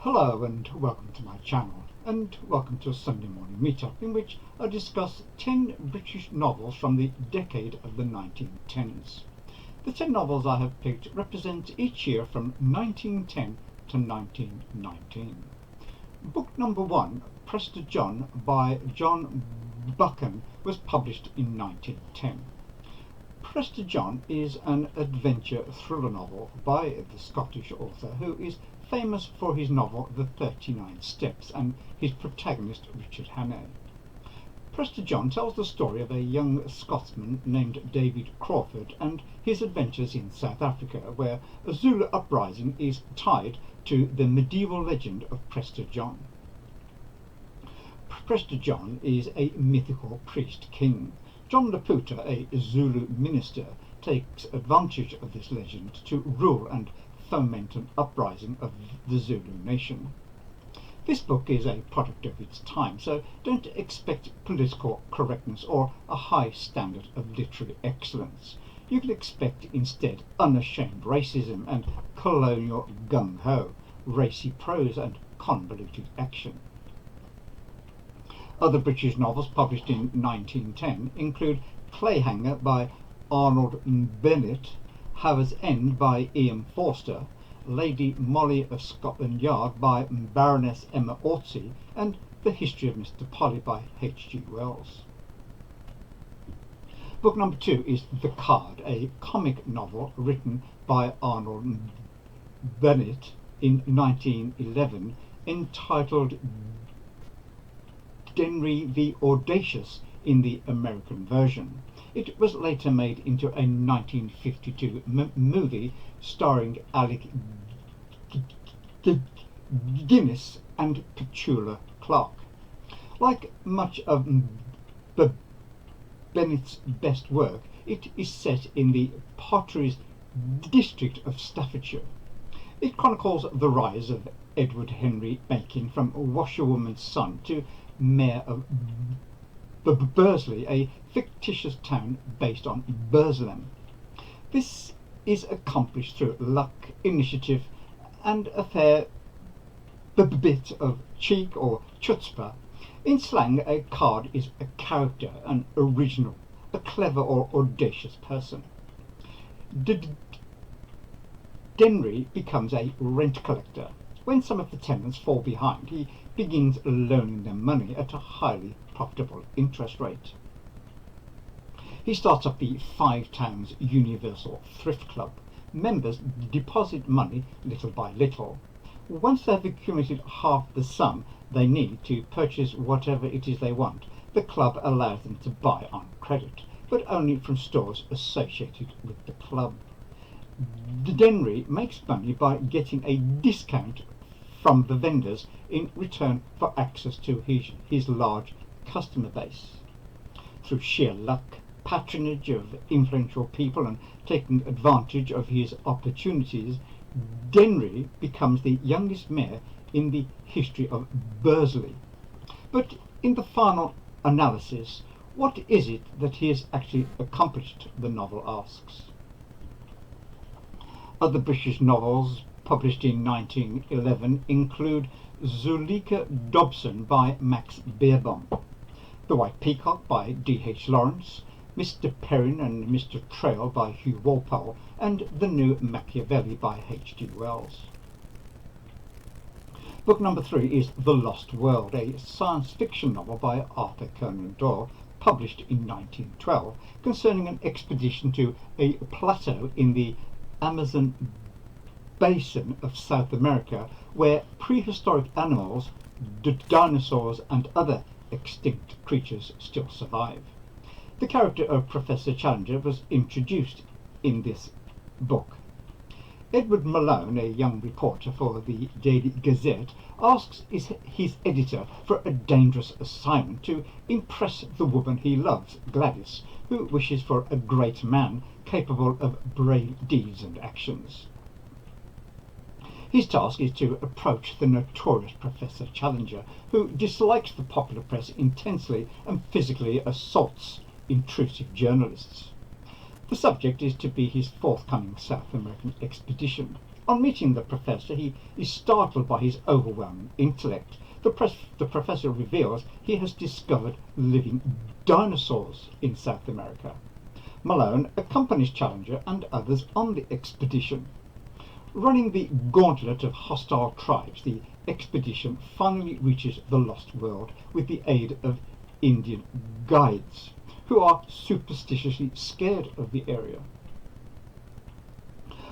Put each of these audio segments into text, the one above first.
Hello and welcome to my channel, and welcome to a Sunday morning meetup in which I discuss 10 British novels from the decade of the 1910s. The 10 novels I have picked represent each year from 1910 to 1919. Book number 1, Prester John by John Buchan, was published in 1910. Prester John is an adventure thriller novel by the Scottish author who is famous for his novel The 39 Steps and his protagonist Richard Hannay. Prester John tells the story of a young Scotsman named David Crawford and his adventures in South Africa, where a Zulu uprising is tied to the medieval legend of Prester John. Prester John is a mythical priest-king. John Laputa, a Zulu minister, takes advantage of this legend to rule and foment an uprising of the Zulu nation. This book is a product of its time, so don't expect political correctness or a high standard of literary excellence. You can expect instead unashamed racism and colonial gung-ho, racy prose and convoluted action. Other British novels published in 1910 include Clayhanger by Arnold Bennett, Haver's End by Ian Forster, Lady Molly of Scotland Yard by Baroness Emma ORCZY, and The History of Mr. Polly by H.G. Wells. Book number 2 is The Card, a comic novel written by Arnold Bennett in 1911, entitled Denry the Audacious in the American version. It was later made into a 1952 movie starring Alec Guinness and Petula Clark. Like much of Bennett's best work, it is set in the Potteries district of Staffordshire. It chronicles the rise of Edward Henry Machin from washerwoman's son to Mayor of Bursley, a fictitious town based on Burslem. This is accomplished through luck, initiative, and a fair bit of cheek or chutzpah. In slang, a card is a character, an original, a clever or audacious person. Denry becomes a rent collector. When some of the tenants fall behind, he begins loaning them money at a highly profitable interest rate. He starts up the Five Towns Universal Thrift Club. Members deposit money little by little. Once they have accumulated half the sum they need to purchase whatever it is they want, the club allows them to buy on credit, but only from stores associated with the club. Denry makes money by getting a discount from the vendors in return for access to his large customer base. Through sheer luck, patronage of influential people, and taking advantage of his opportunities, Denry becomes the youngest mayor in the history of Bursley. But in the final analysis, what is it that he has actually accomplished, the novel asks. Other British novels published in 1911 include Zuleika Dobson by Max Beerbohm, The White Peacock by D.H. Lawrence, Mr. Perrin and Mr. Trail by Hugh Walpole, and The New Machiavelli by H.G. Wells. Book number 3 is The Lost World, a science fiction novel by Arthur Conan Doyle, published in 1912, concerning an expedition to a plateau in the Amazon basin of South America, where prehistoric animals, dinosaurs and other extinct creatures still survive. The character of Professor Challenger was introduced in this book. Edward Malone, a young reporter for the Daily Gazette, asks his editor for a dangerous assignment to impress the woman he loves, Gladys, who wishes for a great man capable of brave deeds and actions. His task is to approach the notorious Professor Challenger, who dislikes the popular press intensely and physically assaults intrusive journalists. The subject is to be his forthcoming South American expedition. On meeting the professor, he is startled by his overwhelming intellect. The professor reveals he has discovered living dinosaurs in South America. Malone accompanies Challenger and others on the expedition. Running the gauntlet of hostile tribes, the expedition finally reaches the Lost World with the aid of Indian guides, who are superstitiously scared of the area.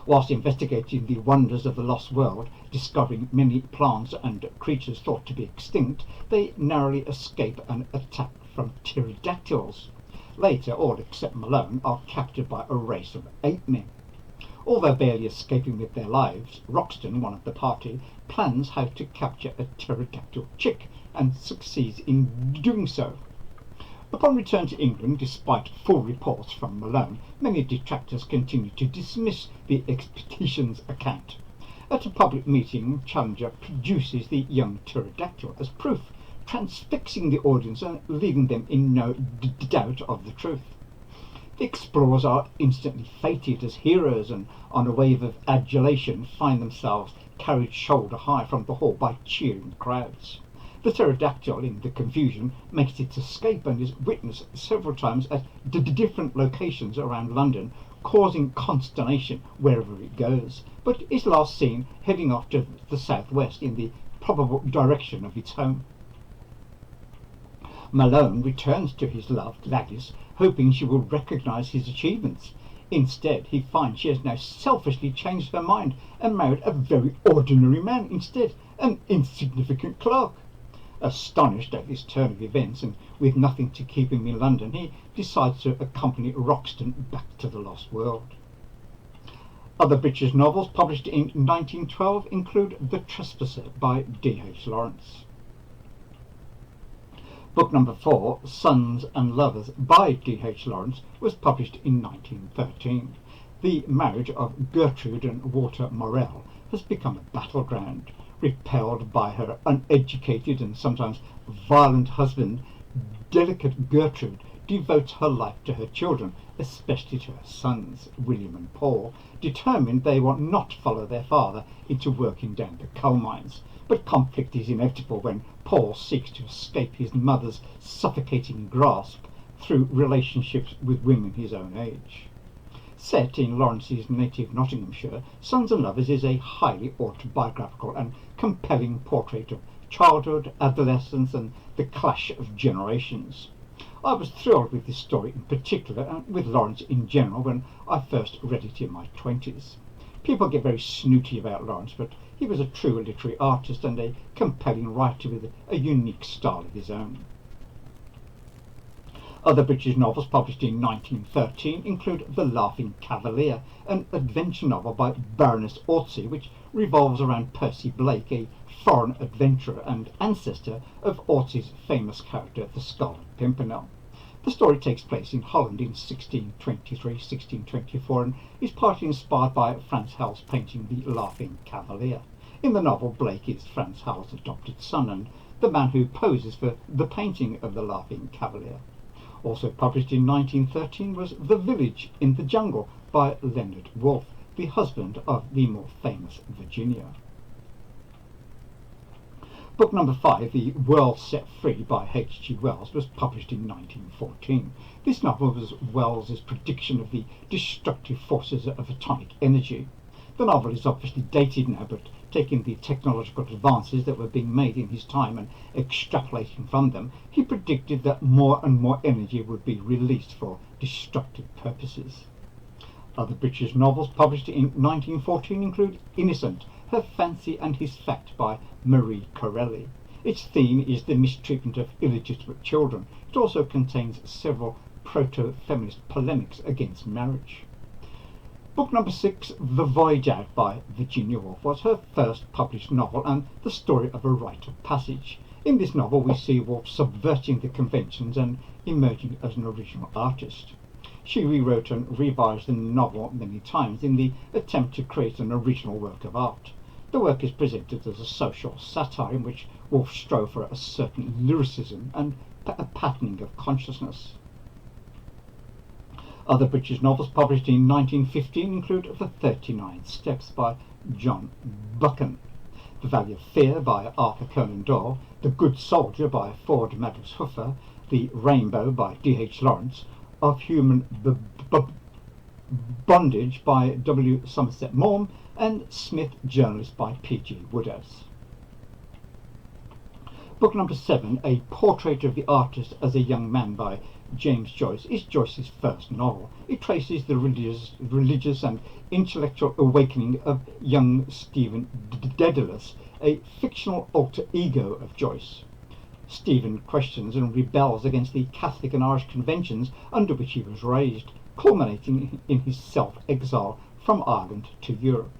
Whilst investigating the wonders of the Lost World, discovering many plants and creatures thought to be extinct, they narrowly escape an attack from pterodactyls. Later, all except Malone are captured by a race of ape-men. Although barely escaping with their lives, Roxton, one of the party, plans how to capture a pterodactyl chick and succeeds in doing so. Upon return to England, despite full reports from Malone, many detractors continue to dismiss the expedition's account. At a public meeting, Challenger produces the young pterodactyl as proof, transfixing the audience and leaving them in no doubt of the truth. The explorers are instantly feted as heroes and, on a wave of adulation, find themselves carried shoulder high from the hall by cheering crowds. The pterodactyl, in the confusion, makes its escape and is witnessed several times at different locations around London, causing consternation wherever it goes, but is last seen heading off to the southwest in the probable direction of its home. Malone returns to his love, Gladys, hoping she will recognise his achievements. Instead, he finds she has now selfishly changed her mind and married a very ordinary man instead, an insignificant clerk. Astonished at this turn of events, and with nothing to keep him in London, he decides to accompany Roxton back to the Lost World. Other British novels published in 1912 include The Trespasser by D.H. Lawrence. Book number 4, Sons and Lovers by D.H. Lawrence, was published in 1913. The marriage of Gertrude and Walter Morell has become a battleground. Repelled by her uneducated and sometimes violent husband, delicate Gertrude devotes her life to her children, especially to her sons, William and Paul, determined they will not follow their father into working down the coal mines. But conflict is inevitable when Paul seeks to escape his mother's suffocating grasp through relationships with women his own age. Set in Lawrence's native Nottinghamshire, Sons and Lovers is a highly autobiographical and compelling portrait of childhood, adolescence and the clash of generations. I was thrilled with this story in particular, and with Lawrence in general, when I first read it in my 20s. People get very snooty about Lawrence, but he was a true literary artist and a compelling writer with a unique style of his own. Other British novels published in 1913 include The Laughing Cavalier, an adventure novel by Baroness ORCZY, which revolves around Percy Blake, a foreign adventurer and ancestor of ORCZY's famous character, the Scarlet Pimpernel. The story takes place in Holland in 1623-1624 and is partly inspired by Frans Hal's painting The Laughing Cavalier. In the novel, Blake is Frans Hal's adopted son and the man who poses for the painting of The Laughing Cavalier. Also published in 1913 was The Village in the Jungle by Leonard Woolf, the husband of the more famous Virginia. Book number 5, The World Set Free by H.G. Wells, was published in 1914. This novel was Wells's prediction of the destructive forces of atomic energy. The novel is obviously dated now, but taking the technological advances that were being made in his time and extrapolating from them, he predicted that more and more energy would be released for destructive purposes. Other British novels published in 1914 include Innocent, Her Fancy and His Fact by Marie Corelli. Its theme is the mistreatment of illegitimate children. It also contains several proto-feminist polemics against marriage. Book number 6, The Voyage Out by Virginia Woolf, was her first published novel and the story of a rite of passage. In this novel we see Woolf subverting the conventions and emerging as an original artist. She rewrote and revised the novel many times in the attempt to create an original work of art. The work is presented as a social satire in which Woolf strove for a certain lyricism and a patterning of consciousness. Other British novels published in 1915 include The 39 Steps by John Buchan, The Valley of Fear by Arthur Conan Doyle, The Good Soldier by Ford Madox Huffer, The Rainbow by D.H. Lawrence, Of Human Bondage by W. Somerset Maugham, and Smith Journalist by P.G. Wodehouse. Book number 7, A Portrait of the Artist as a Young Man by James Joyce, is Joyce's first novel. It traces the religious and intellectual awakening of young Stephen Dedalus, a fictional alter ego of Joyce. Stephen questions and rebels against the Catholic and Irish conventions under which he was raised, culminating in his self-exile from Ireland to Europe.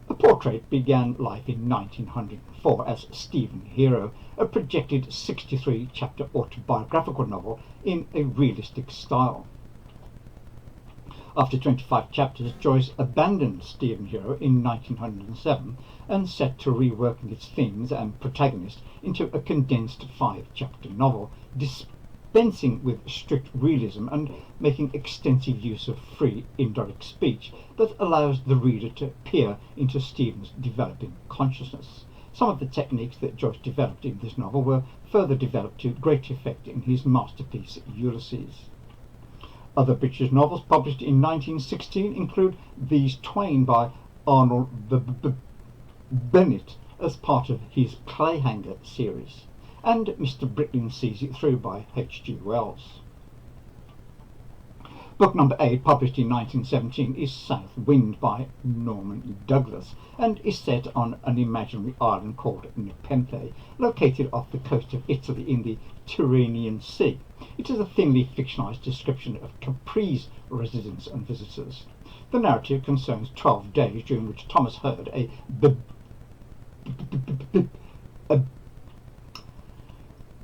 A Portrait began life in 1904 as Stephen Hero, a projected 63-chapter autobiographical novel in a realistic style. After 25 chapters, Joyce abandoned Stephen Hero in 1907 and set to reworking its themes and protagonist into a condensed 5-chapter novel, dispensing with strict realism and making extensive use of free, indirect speech that allows the reader to peer into Stephen's developing consciousness. Some of the techniques that Joyce developed in this novel were further developed to great effect in his masterpiece Ulysses. Other British novels published in 1916 include These Twain by Arnold Bennett as part of his Clayhanger series, and Mr. Britling Sees It Through by H.G. Wells. Book number 8, published in 1917, is South Wind by Norman Douglas, and is set on an imaginary island called Nepenthe, located off the coast of Italy in the Tyrrhenian Sea. It is a thinly fictionalized description of Capri's residents and visitors. The narrative concerns 12 days during which Thomas Hurd, a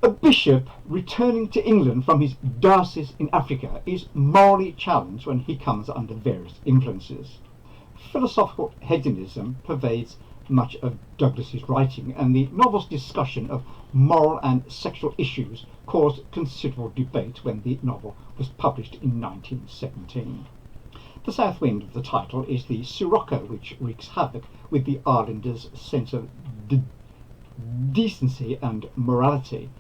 bishop returning to England from his diocese in Africa, is morally challenged when he comes under various influences. Philosophical hedonism pervades much of Douglas's writing, and the novel's discussion of moral and sexual issues caused considerable debate when the novel was published in 1917. The south wind of the title is the sirocco which wreaks havoc with the islanders' sense of decency and morality.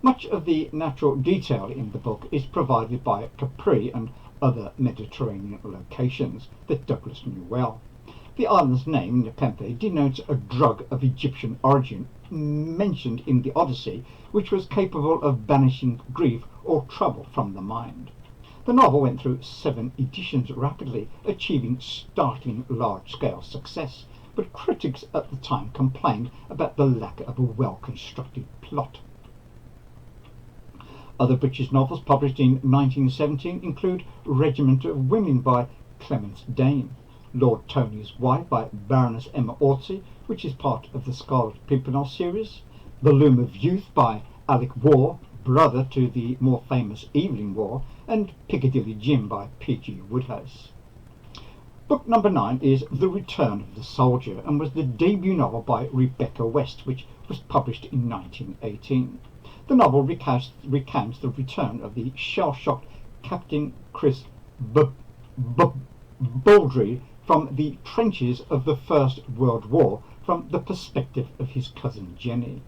Much of the natural detail in the book is provided by Capri and other Mediterranean locations that Douglas knew well. The island's name, Nepenthe, denotes a drug of Egyptian origin mentioned in the Odyssey, which was capable of banishing grief or trouble from the mind. The novel went through 7 editions rapidly, achieving startling large-scale success, but critics at the time complained about the lack of a well-constructed plot. Other British novels published in 1917 include Regiment of Women by Clemence Dane, Lord Tony's Wife by Baroness Emma ORCZY, which is part of the Scarlet Pimpernel series, The Loom of Youth by Alec Waugh, brother to the more famous Evelyn Waugh, and Piccadilly Jim by P.G. Wodehouse. Book number 9 is The Return of the Soldier, and was the debut novel by Rebecca West, which was published in 1918. The novel recounts the return of the shell-shocked Captain Chris Baldry from the trenches of the First World War from the perspective of his cousin Jenny.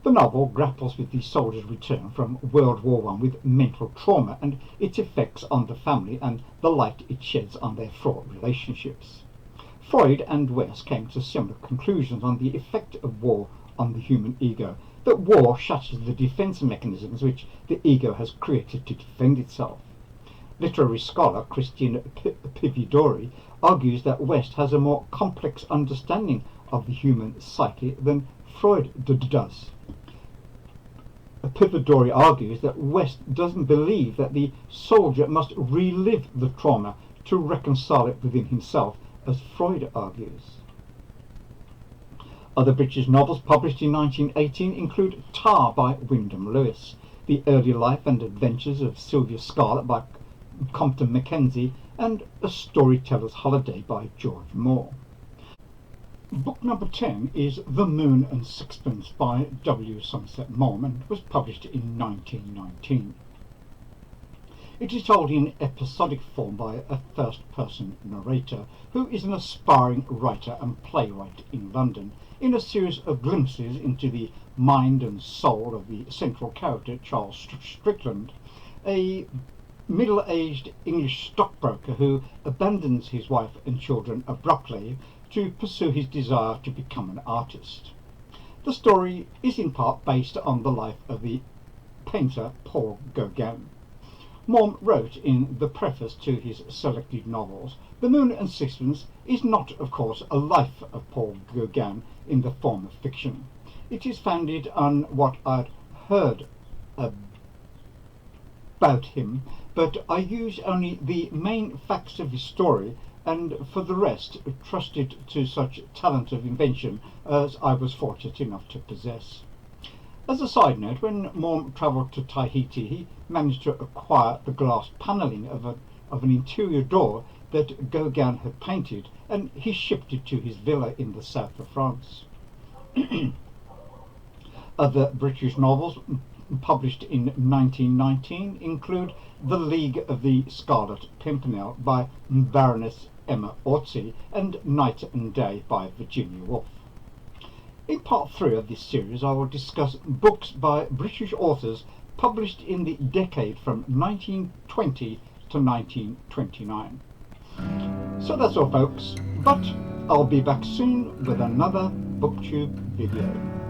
The novel grapples with the soldier's return from World War I with mental trauma and its effects on the family and the light it sheds on their fraught relationships. Freud and West came to similar conclusions on the effect of war on the human ego, that war shatters the defense mechanisms which the ego has created to defend itself. Literary scholar Christian Pividori argues that West has a more complex understanding of the human psyche than Freud does. Pividori argues that West doesn't believe that the soldier must relive the trauma to reconcile it within himself, as Freud argues. Other British novels published in 1918 include Tar by Wyndham Lewis, The Early Life and Adventures of Sylvia Scarlet by Compton Mackenzie, and A Storyteller's Holiday by George Moore. Book number 10 is The Moon and Sixpence by W. Somerset Maugham, and was published in 1919. It is told in episodic form by a first-person narrator who is an aspiring writer and playwright in London, in a series of glimpses into the mind and soul of the central character, Charles Strickland, a middle-aged English stockbroker who abandons his wife and children abruptly to pursue his desire to become an artist. The story is in part based on the life of the painter Paul Gauguin. Maugham wrote in the preface to his selected novels, "The Moon and Sixpence is not, of course, a life of Paul Gauguin in the form of fiction. It is founded on what I'd heard about him, but I use only the main facts of his story, and for the rest trusted to such talent of invention as I was fortunate enough to possess." As a side note, when Maugham travelled to Tahiti, he managed to acquire the glass panelling of an interior door that Gauguin had painted, and he shipped it to his villa in the south of France. Other British novels published in 1919 include The League of the Scarlet Pimpernel by Baroness Emma ORCZY and Night and Day by Virginia Woolf. In part 3 of this series I will discuss books by British authors published in the decade from 1920 to 1929. So that's all folks, but I'll be back soon with another BookTube video.